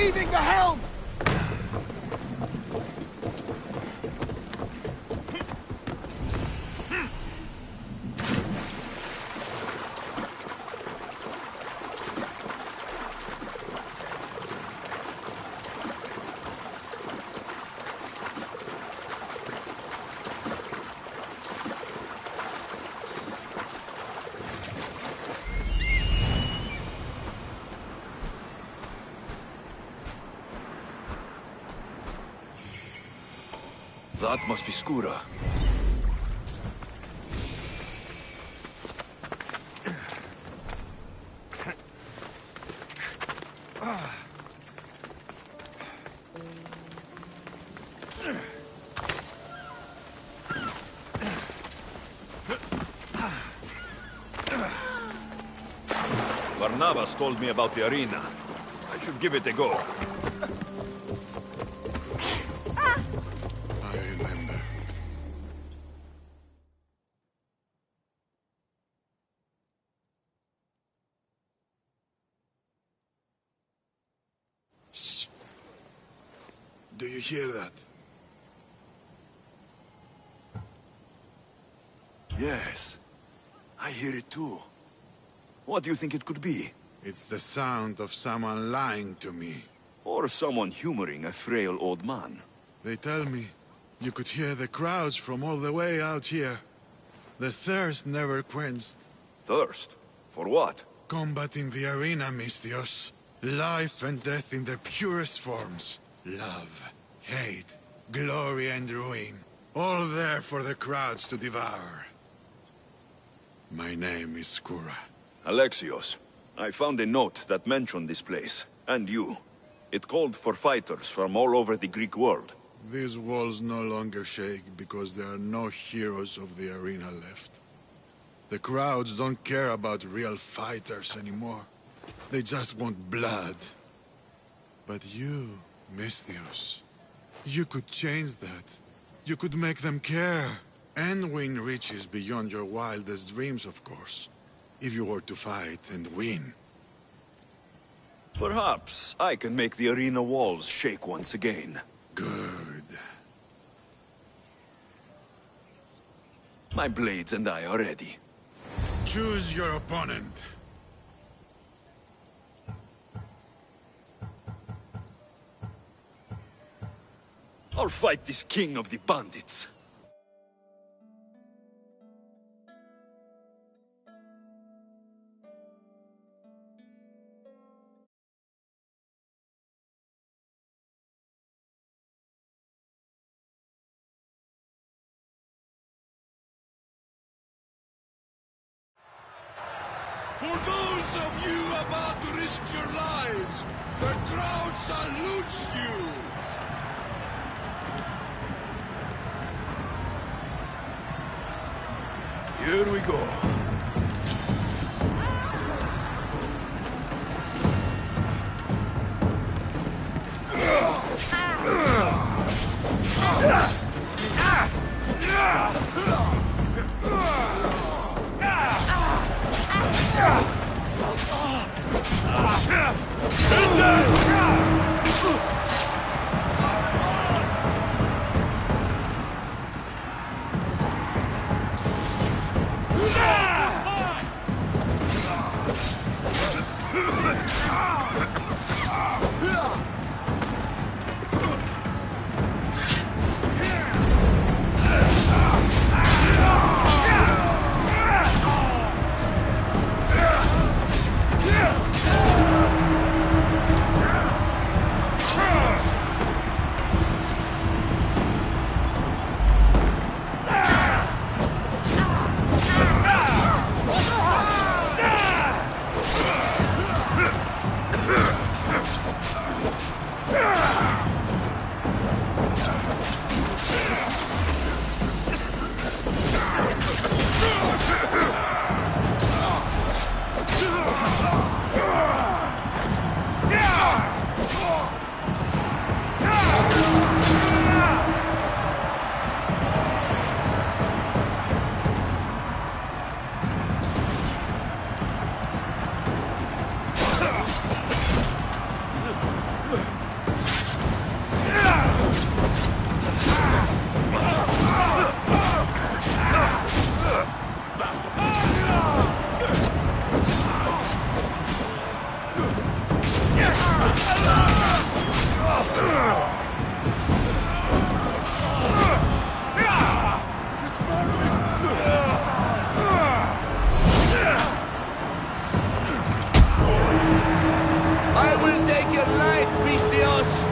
Heaving the helm! That must be Skura. Barnabas told me about the arena. I should give it a go. Do you hear that? Yes, I hear it too. What do you think it could be? It's the sound of someone lying to me. Or someone humoring a frail old man. They tell me you could hear the crowds from all the way out here. The thirst never quenched. Thirst? For what? Combat in the arena, Misthios. Life and death in their purest forms. Love, hate, glory and ruin. All there for the crowds to devour. My name is Skura. Alexios, I found a note that mentioned this place, and you. It called for fighters from all over the Greek world. These walls no longer shake because there are no heroes of the arena left. The crowds don't care about real fighters anymore. They just want blood. But you, Misthios, you could change that. You could make them care. And win riches beyond your wildest dreams, of course. If you were to fight and win. Perhaps I can make the arena walls shake once again. Good. My blades and I are ready. Choose your opponent. I'll fight this king of the bandits. For those of you about to risk your lives, the crowd salutes you! Here we go. Yeah! I will take your life, Mistios!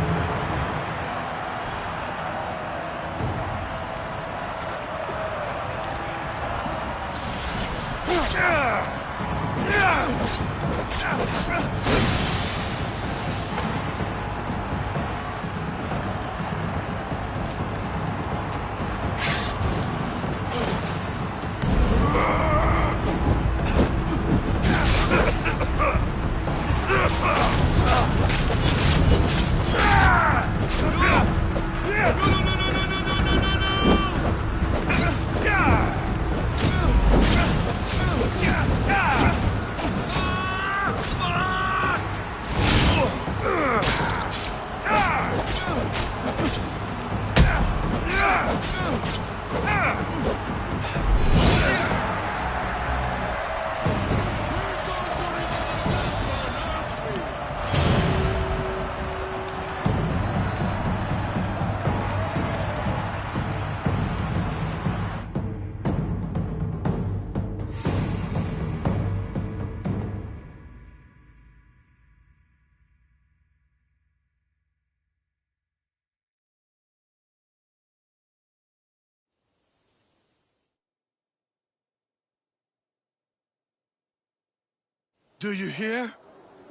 Do you hear?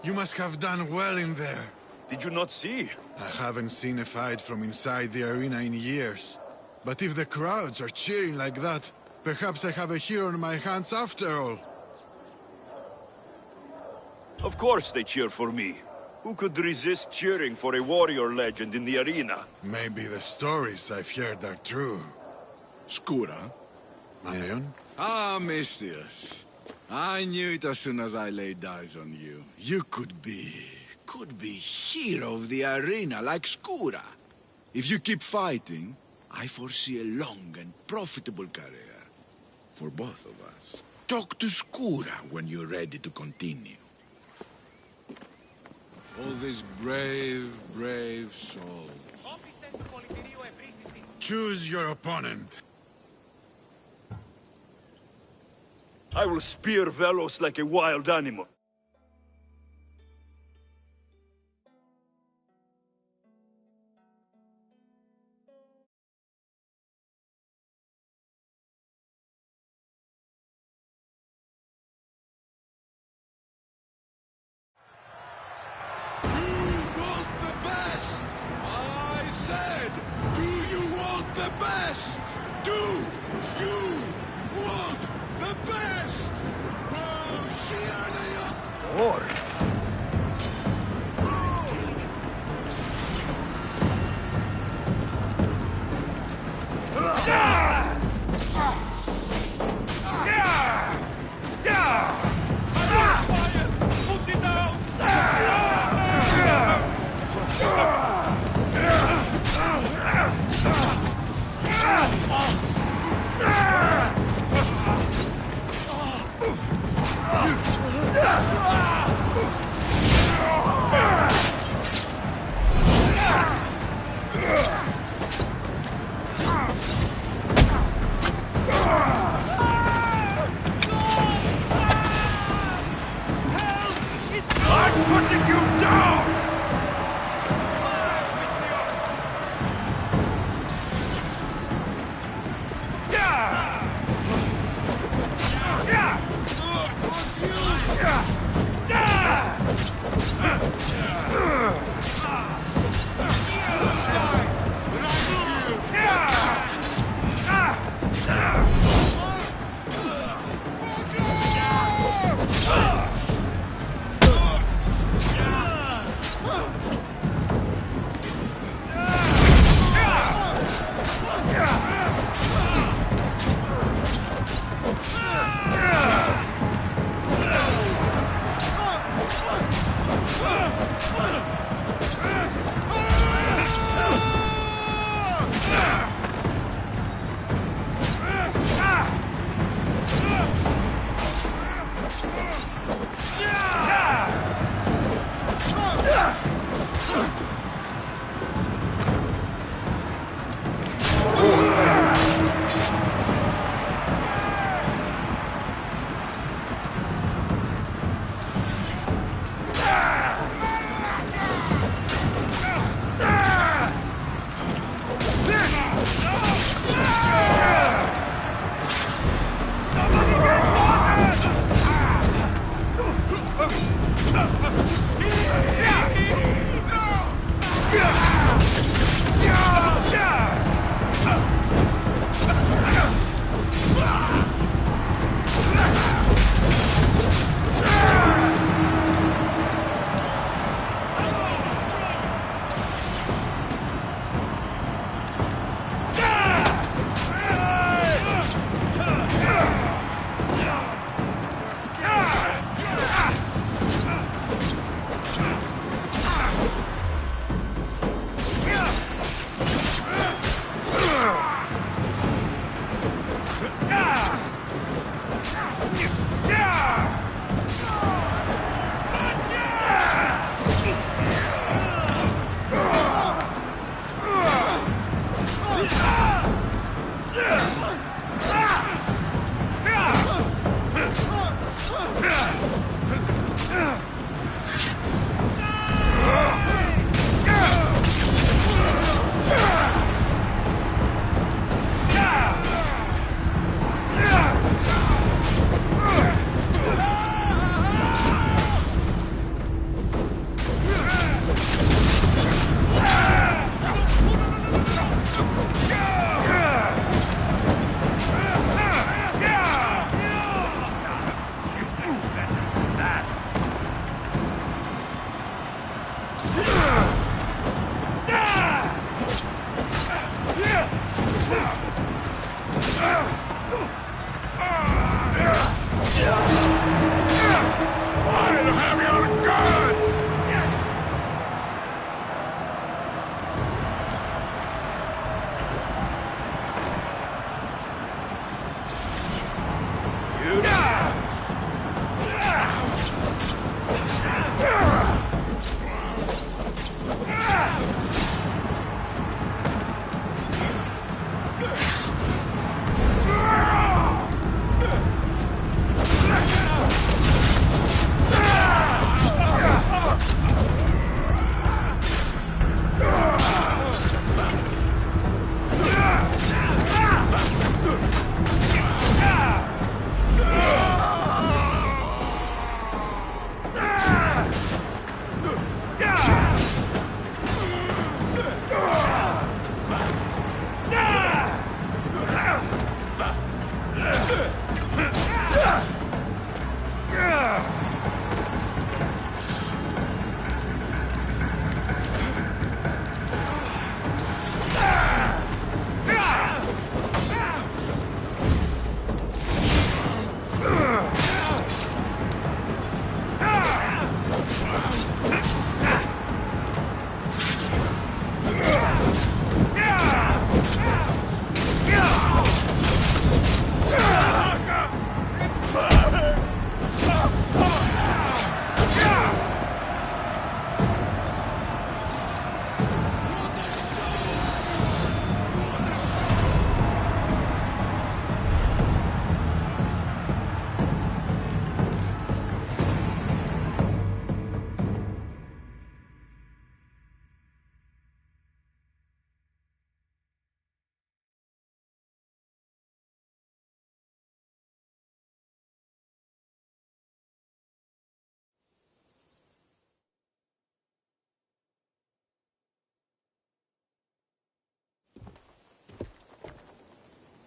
You must have done well in there. Did you not see? I haven't seen a fight from inside the arena in years. But if the crowds are cheering like that, perhaps I have a hero on my hands after all. Of course they cheer for me. Who could resist cheering for a warrior legend in the arena? Maybe the stories I've heard are true. Skura? Marion? Ah, Mistios. I knew it as soon as I laid eyes on you. You could be hero of the arena like Skura. If you keep fighting, I foresee a long and profitable career. For both of us. Talk to Skura when you're ready to continue. All these brave, brave souls. Choose your opponent. I will spear Velos like a wild animal. Or...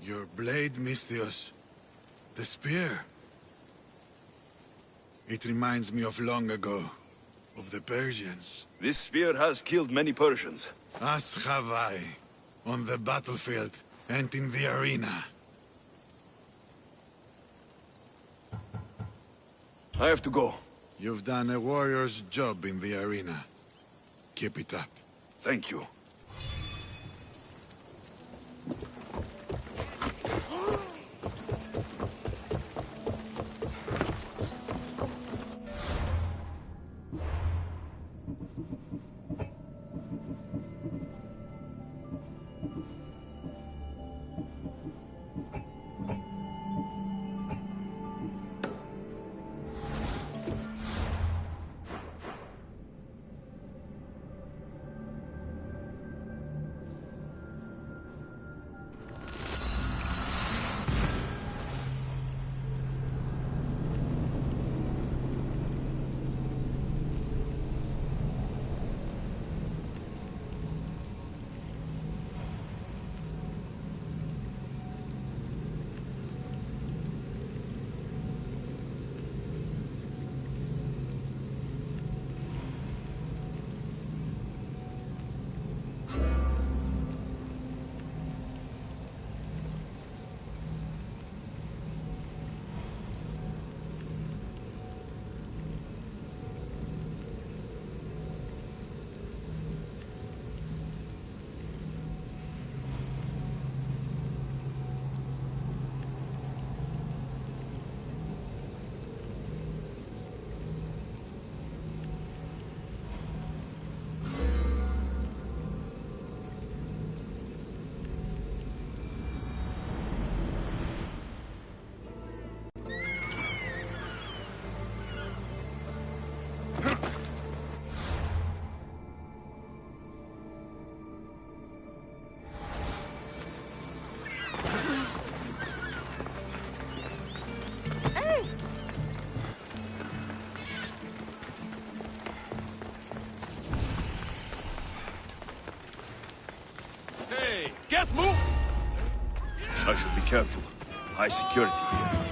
Your blade, Misthios. The spear. It reminds me of long ago. Of the Persians. This spear has killed many Persians. As have I. On the battlefield and in the arena. I have to go. You've done a warrior's job in the arena. Keep it up. Thank you. Get moved! I should be careful. High security here.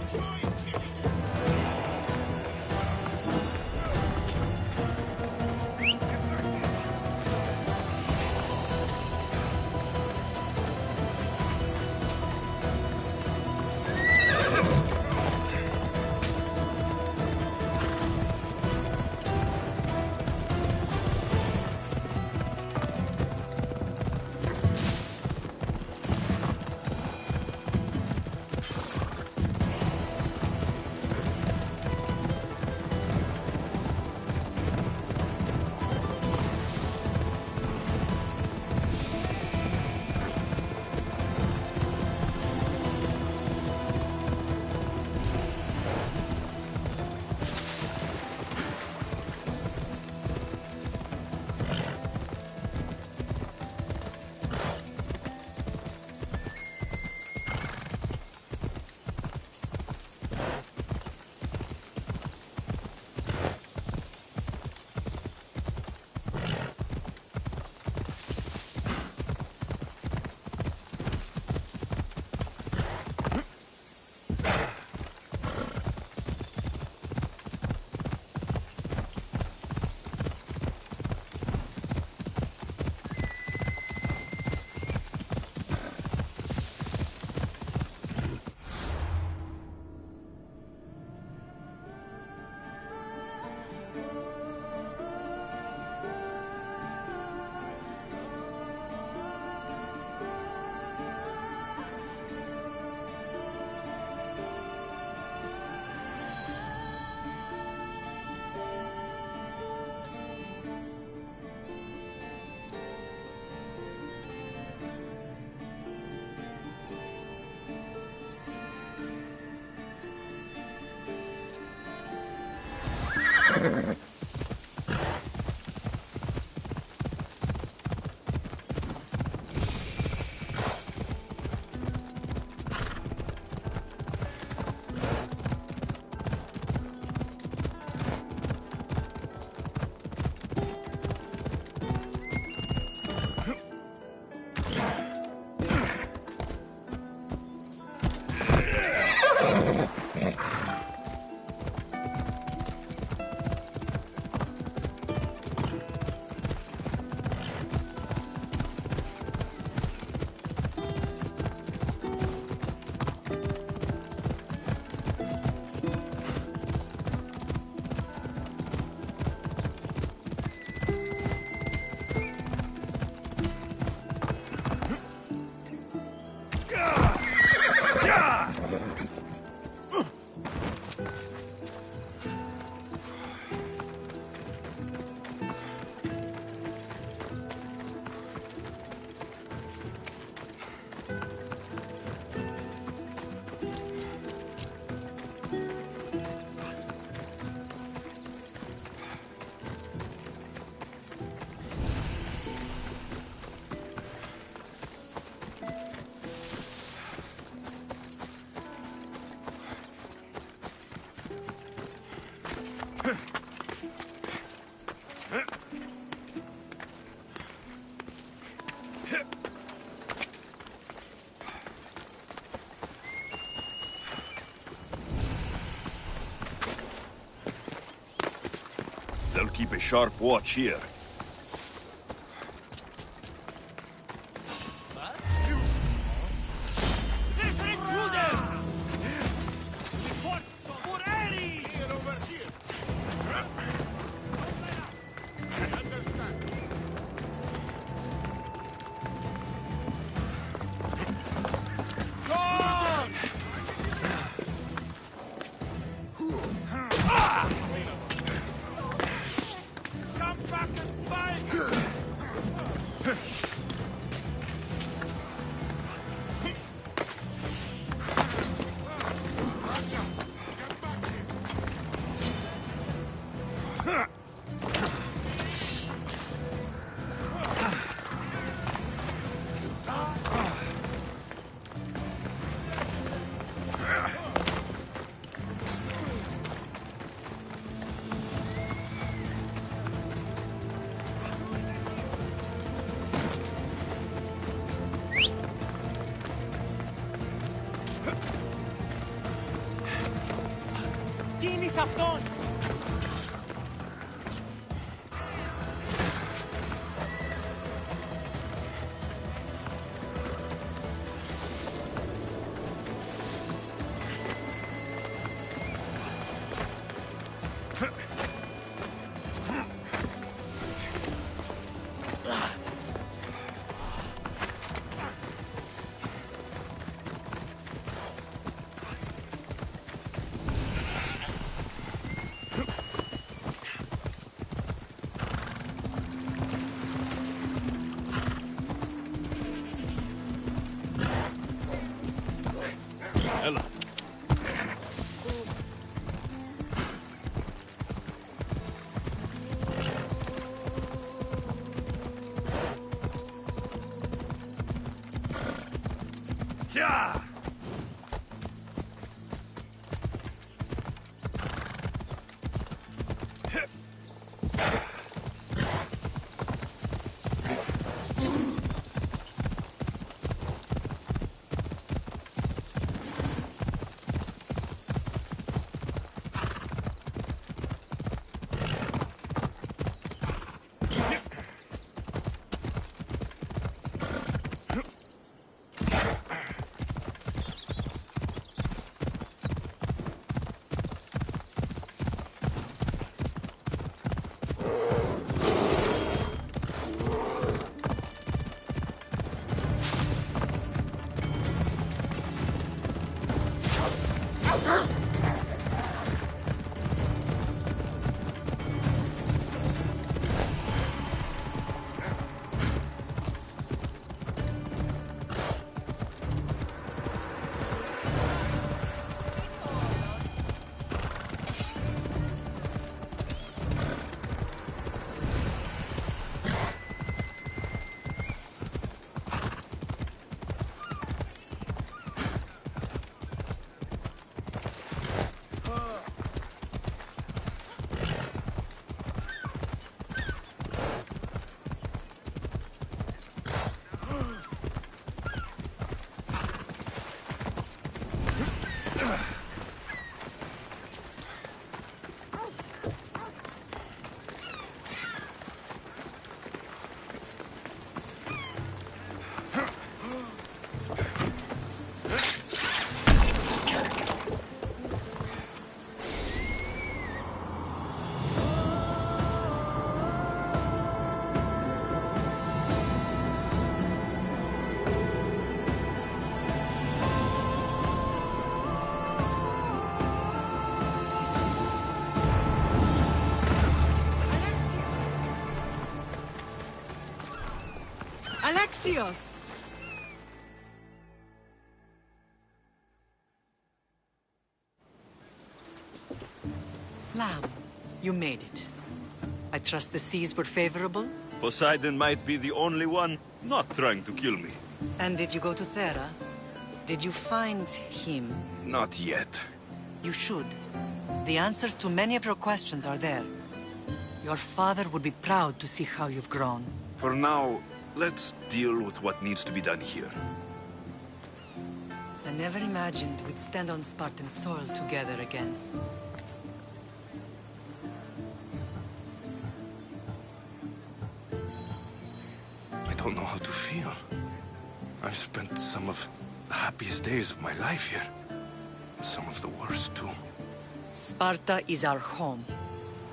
sharp watch here. Κίνης αυτόν! Ella. Yeah! Alexios! Lamb, you made it. I trust the seas were favorable? Poseidon might be the only one not trying to kill me. And did you go to Thera? Did you find him? Not yet. You should. The answers to many of your questions are there. Your father would be proud to see how you've grown. For now, let's deal with what needs to be done here. I never imagined we'd stand on Spartan soil together again. don't know how to feel. I've spent some of the happiest days of my life here. And some of the worst, too. Sparta is our home.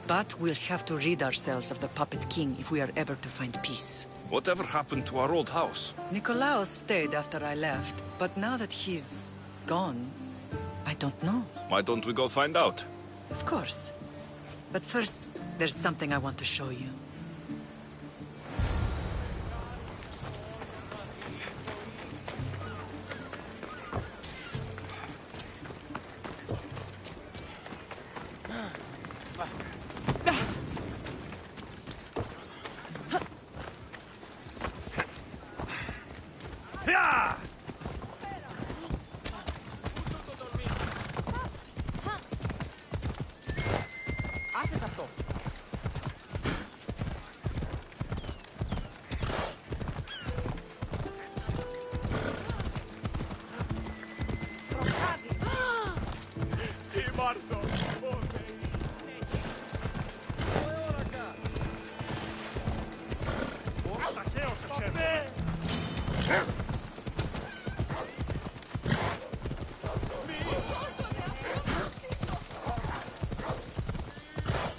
But we'll have to rid ourselves of the Puppet King if we are ever to find peace. Whatever happened to our old house? Nikolaos stayed after I left, but now that he's gone, I don't know. Why don't we go find out? Of course. But first, there's something I want to show you.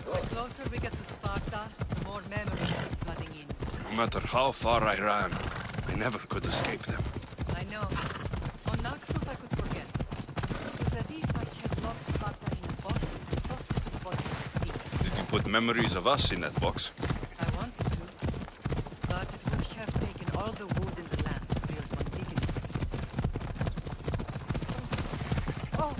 The closer we get to Sparta, the more memories come flooding in. No matter how far I ran, I never could escape them. I know. On Naxos I could forget. It was as if I had locked Sparta in a box and tossed it to the bottom of the sea. Did you put memories of us in that box? I wanted to, but it would have taken all the wood in the land to build one big enough. Oh!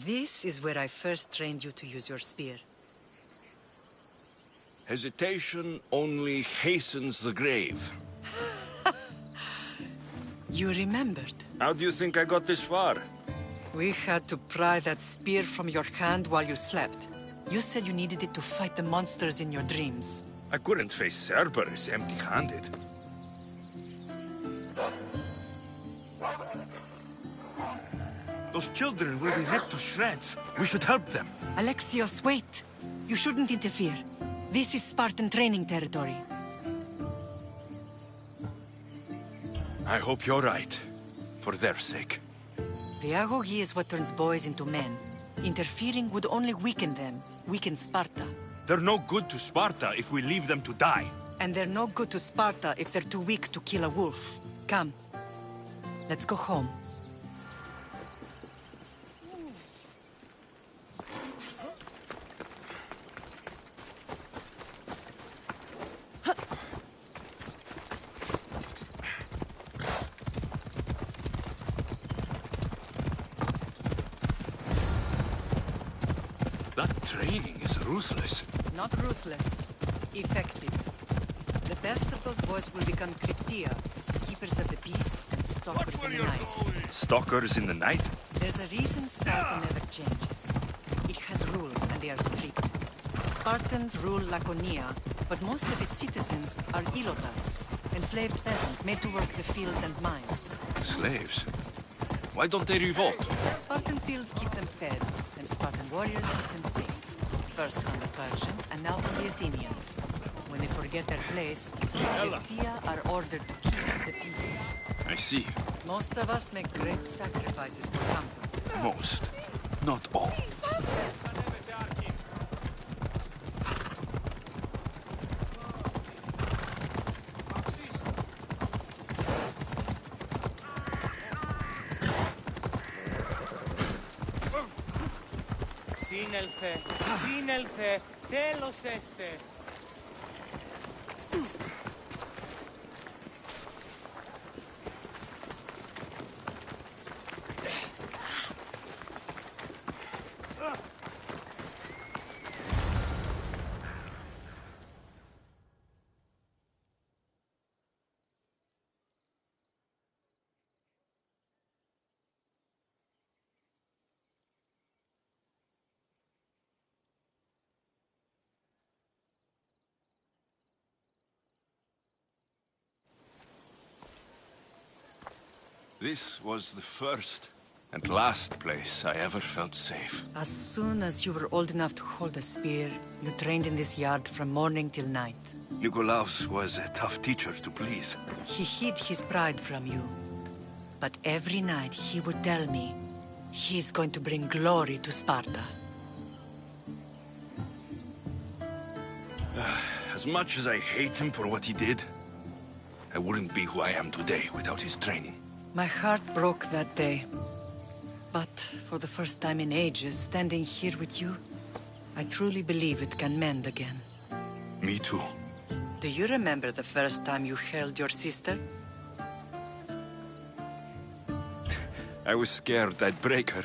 This is where I first trained you to use your spear. Hesitation only hastens the grave. You remembered. How do you think I got this far? We had to pry that spear from your hand while you slept. You said you needed it to fight the monsters in your dreams. I couldn't face Cerberus empty-handed. Those children will be ripped to shreds. We should help them. Alexios, wait! You shouldn't interfere. This is Spartan training territory. I hope you're right. For their sake. The agogi is what turns boys into men. Interfering would only weaken them, weaken Sparta. They're no good to Sparta if we leave them to die. And they're no good to Sparta if they're too weak to kill a wolf. Come. Let's go home. That training is ruthless. Not ruthless. Effective. The best of those boys will become Cryptia, keepers of the peace and stalkers in the night. Stalkers in the night? There's a reason Sparta never changes. It has rules and they are strict. Spartans rule Laconia, but most of its citizens are ilotas, enslaved peasants made to work the fields and mines. Slaves? Why don't they revolt? Spartan fields keep them fed, and Spartan warriors keep them safe. First from the Persians, and now from the Athenians. When they forget their place, the Cryptia are ordered to keep the peace. I see. Most of us make great sacrifices for comfort. Most. Not all. Σύνελθε, σύνελθε, τέλος έστε. This was the first and last place I ever felt safe. As soon as you were old enough to hold a spear, you trained in this yard from morning till night. Nikolaus was a tough teacher to please. He hid his pride from you. But every night he would tell me, he's going to bring glory to Sparta. As much as I hate him for what he did, I wouldn't be who I am today without his training. My heart broke that day. But for the first time in ages, standing here with you, I truly believe it can mend again. Me too. Do you remember the first time you held your sister? I was scared I'd break her.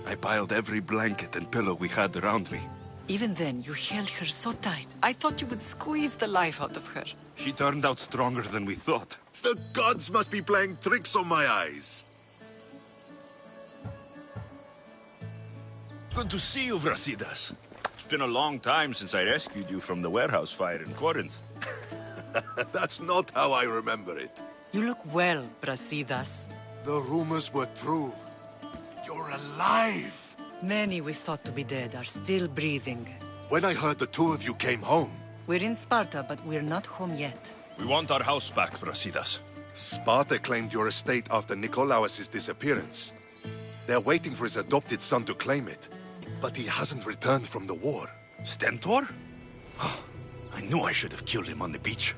I piled every blanket and pillow we had around me. Even then, you held her so tight, I thought you would squeeze the life out of her. She turned out stronger than we thought. The gods must be playing tricks on my eyes. Good to see you, Brasidas. It's been a long time since I rescued you from the warehouse fire in Corinth. That's not how I remember it. You look well, Brasidas. The rumors were true. You're alive! Many we thought to be dead are still breathing. When I heard the two of you came home, We're in Sparta, but we're not home yet. We want our house back, Brasidas. Sparta claimed your estate after Nikolaus' disappearance. They're waiting for his adopted son to claim it. But he hasn't returned from the war. Stentor? I knew I should have killed him on the beach.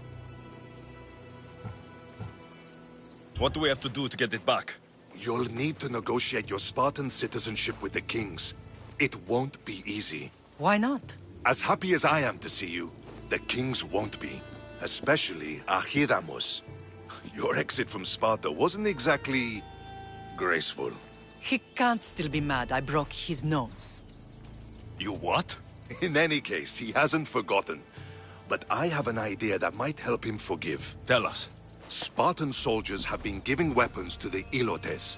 What do we have to do to get it back? You'll need to negotiate your Spartan citizenship with the kings. It won't be easy. Why not? As happy as I am to see you, the kings won't be. Especially Archidamos. Your exit from Sparta wasn't exactly graceful. He can't still be mad I broke his nose. You what? In any case, he hasn't forgotten. But I have an idea that might help him forgive. Tell us. Spartan soldiers have been giving weapons to the Ilotes.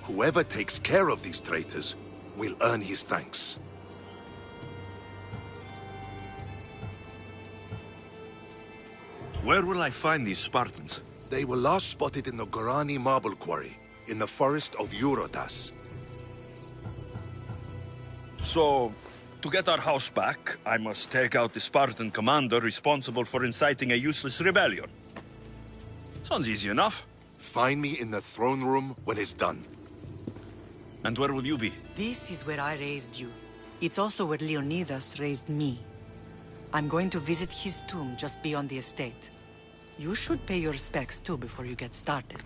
Whoever takes care of these traitors will earn his thanks. Where will I find these Spartans? They were last spotted in the Gorani marble quarry, in the forest of Eurotas. So, to get our house back, I must take out the Spartan commander responsible for inciting a useless rebellion. Sounds easy enough. Find me in the throne room when it's done. And where will you be? This is where I raised you. It's also where Leonidas raised me. I'm going to visit his tomb just beyond the estate. You should pay your respects too before you get started.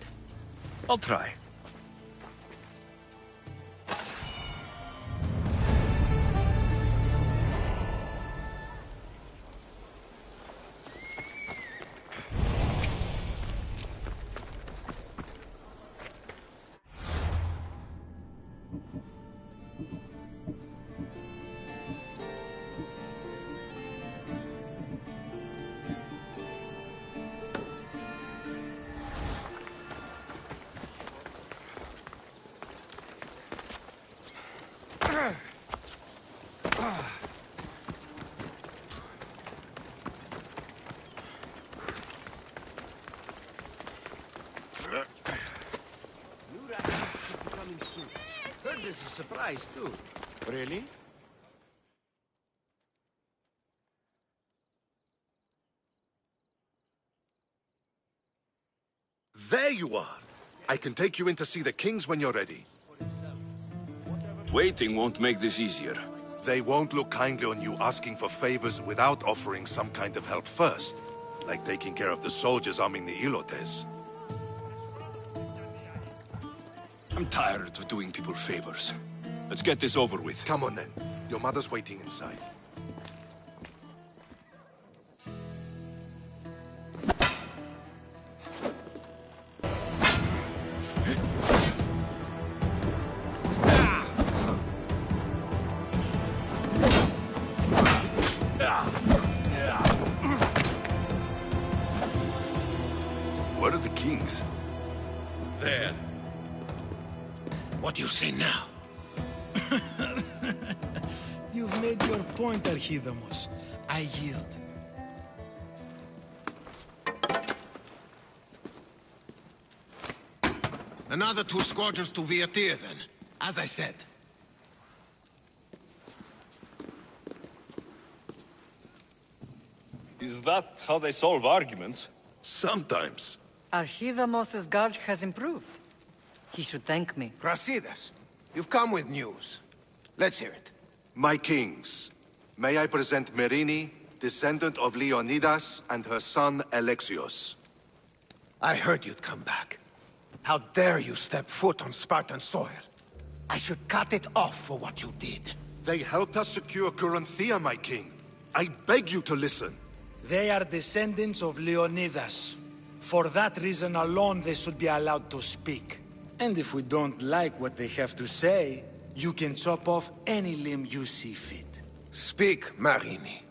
I'll try. Should be coming soon. Heard there's a surprise too. Really? There you are! I can take you in to see the kings when you're ready. Waiting won't make this easier. They won't look kindly on you asking for favors without offering some kind of help first. Like taking care of the soldiers arming the Ilotes. I'm tired of doing people favors. Let's get this over with. Come on then. Your mother's waiting inside. Where are the kings? There. What do you say now? You've made your point, Archidamos. I yield. Another 2 squadrons to Viatir, then. As I said. Is that how they solve arguments? Sometimes. Archidamos's guard has improved. He should thank me. Brasidas, you've come with news. Let's hear it. My kings, may I present Merini, descendant of Leonidas, and her son Alexios. I heard you'd come back. How dare you step foot on Spartan soil? I should cut it off for what you did. They helped us secure Corinthia, my king. I beg you to listen. They are descendants of Leonidas. For that reason alone, they should be allowed to speak. And if we don't like what they have to say, you can chop off any limb you see fit. Speak, Marini.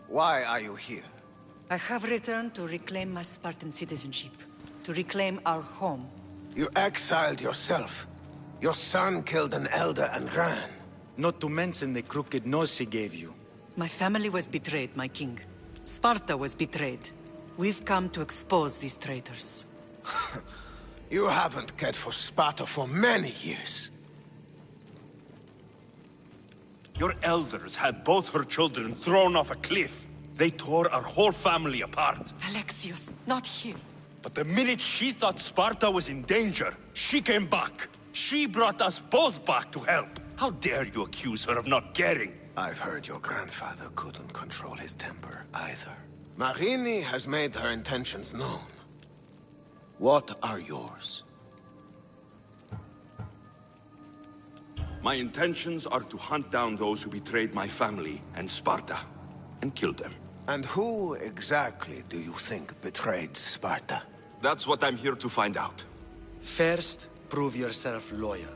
Why are you here? I have returned to reclaim my Spartan citizenship, to reclaim our home. You exiled yourself. Your son killed an elder and ran. Not to mention the crooked nose he gave you. My family was betrayed, my king. Sparta was betrayed. We've come to expose these traitors. You haven't cared for Sparta for many years. Your elders had both her children thrown off a cliff. They tore our whole family apart. Alexios, not here. But the minute she thought Sparta was in danger, she came back. She brought us both back to help. How dare you accuse her of not caring? I've heard your grandfather couldn't control his temper either. Marini has made her intentions known. What are yours? My intentions are to hunt down those who betrayed my family and Sparta, and kill them. And who exactly do you think betrayed Sparta? That's what I'm here to find out. First, prove yourself loyal.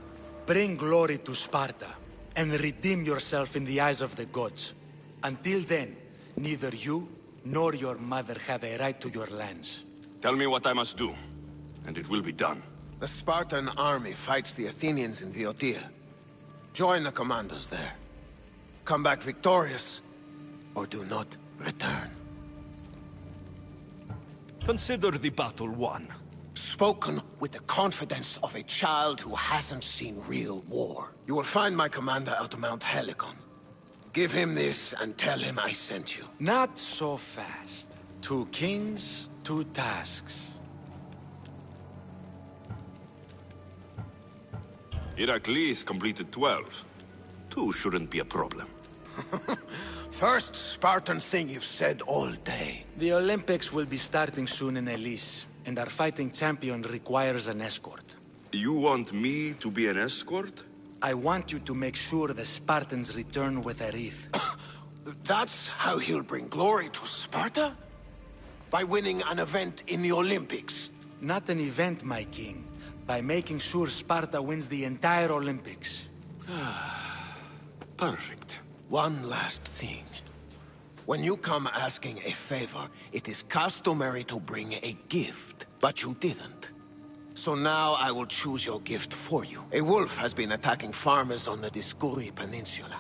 Bring glory to Sparta, and redeem yourself in the eyes of the gods. Until then, neither you nor your mother have a right to your lands. Tell me what I must do, and it will be done. The Spartan army fights the Athenians in Viotia. Join the commandos there. Come back victorious, or do not return. Consider the battle won. Spoken with the confidence of a child who hasn't seen real war. You will find my commander at Mount Helicon. Give him this and tell him I sent you. Not so fast. 2 kings, 2 tasks. Heracles completed 12. 2 shouldn't be a problem. First Spartan thing you've said all day. The Olympics will be starting soon in Elise, and our fighting champion requires an escort. You want me to be an escort? I want you to make sure the Spartans return with a wreath. That's how he'll bring glory to Sparta? By winning an event in the Olympics? Not an event, my king. By making sure Sparta wins the entire Olympics. Perfect. One last thing. When you come asking a favor, it is customary to bring a gift, but you didn't. So now I will choose your gift for you. A wolf has been attacking farmers on the Discuri Peninsula.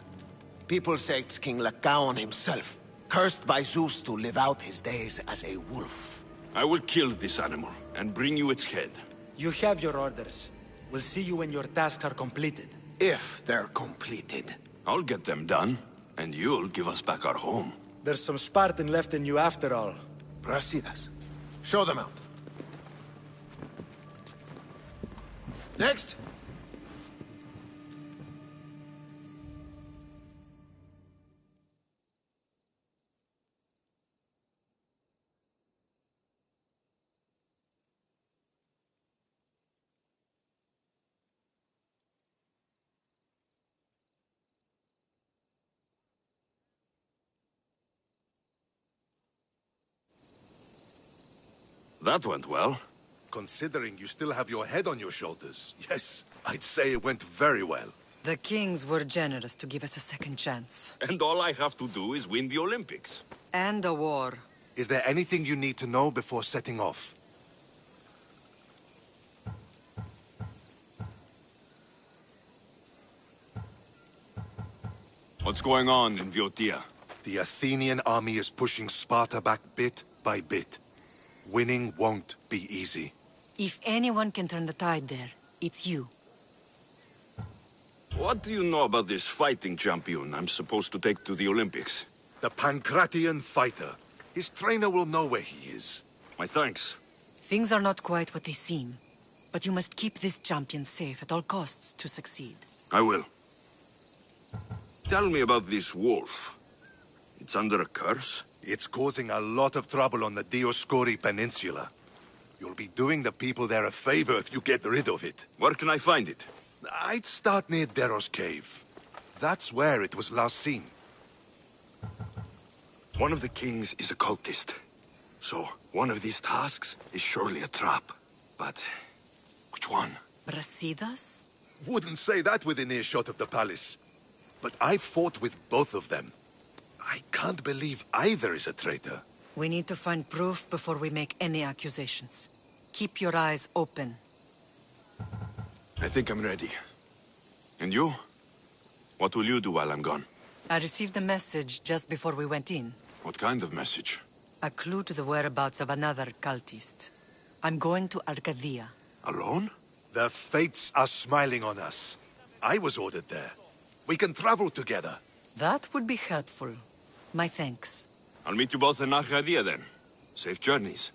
People say it's King Lycaon himself, cursed by Zeus to live out his days as a wolf. I will kill this animal and bring you its head. You have your orders. We'll see you when your tasks are completed. If they're completed. I'll get them done, and you'll give us back our home. There's some Spartan left in you after all. Brasidas, show them out. Next! That went well. Considering you still have your head on your shoulders, yes, I'd say it went very well. The kings were generous to give us a second chance. And all I have to do is win the Olympics. And a war. Is there anything you need to know before setting off? What's going on in Viotia? The Athenian army is pushing Sparta back bit by bit. Winning won't be easy. If anyone can turn the tide there, it's you. What do you know about this fighting champion I'm supposed to take to the Olympics? The Pancratian fighter. His trainer will know where he is. My thanks. Things are not quite what they seem, but you must keep this champion safe at all costs to succeed. I will. Tell me about this wolf. It's under a curse? It's causing a lot of trouble on the Dioscuri Peninsula. You'll be doing the people there a favor if you get rid of it. Where can I find it? I'd start near Deros Cave. That's where it was last seen. One of the kings is a cultist. So, one of these tasks is surely a trap. But, which one? Brasidas? Wouldn't say that within earshot of the palace. But I fought with both of them. I can't believe either is a traitor. We need to find proof before we make any accusations. Keep your eyes open. I think I'm ready. And you? What will you do while I'm gone? I received a message just before we went in. What kind of message? A clue to the whereabouts of another cultist. I'm going to Arcadia. Alone? The fates are smiling on us. I was ordered there. We can travel together. That would be helpful. My thanks. I'll meet you both in Arcadia then. Safe journeys.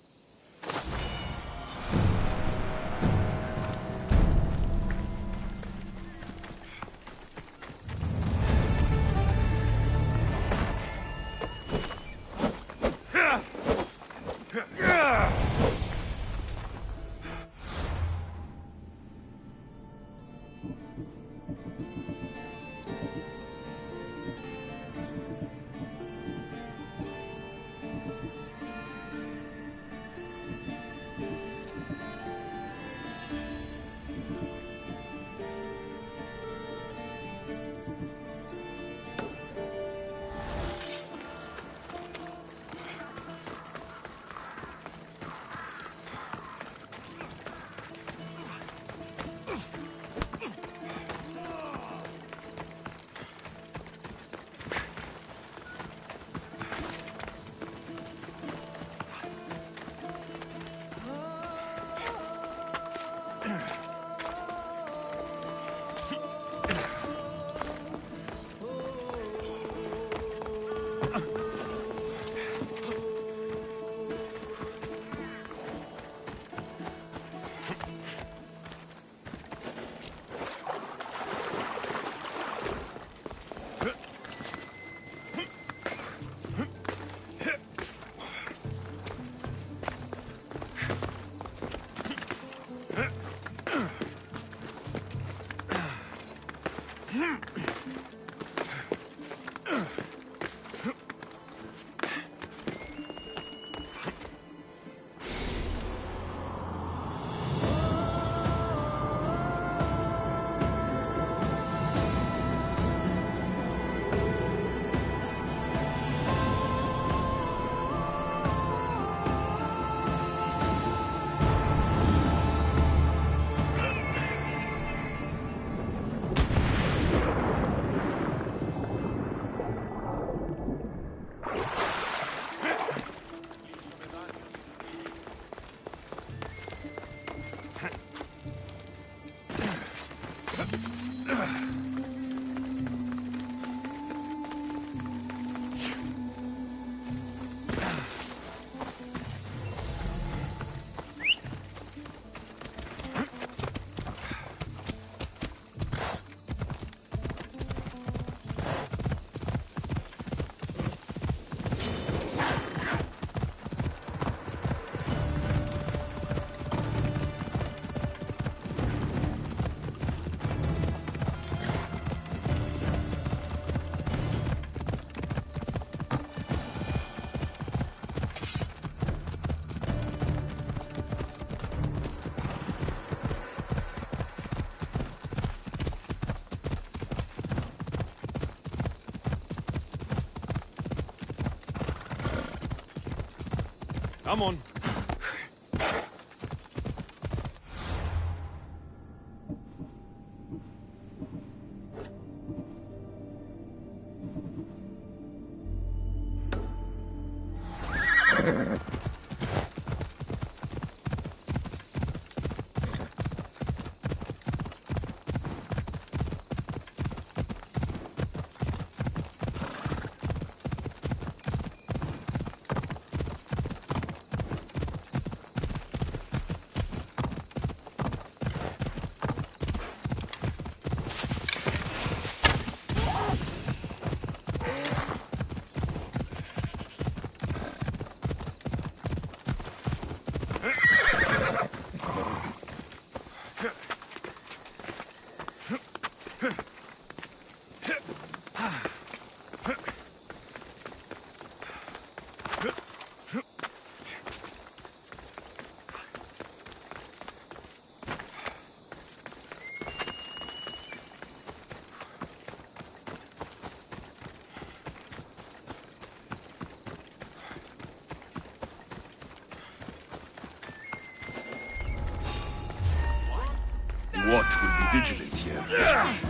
Come on. vigilant here.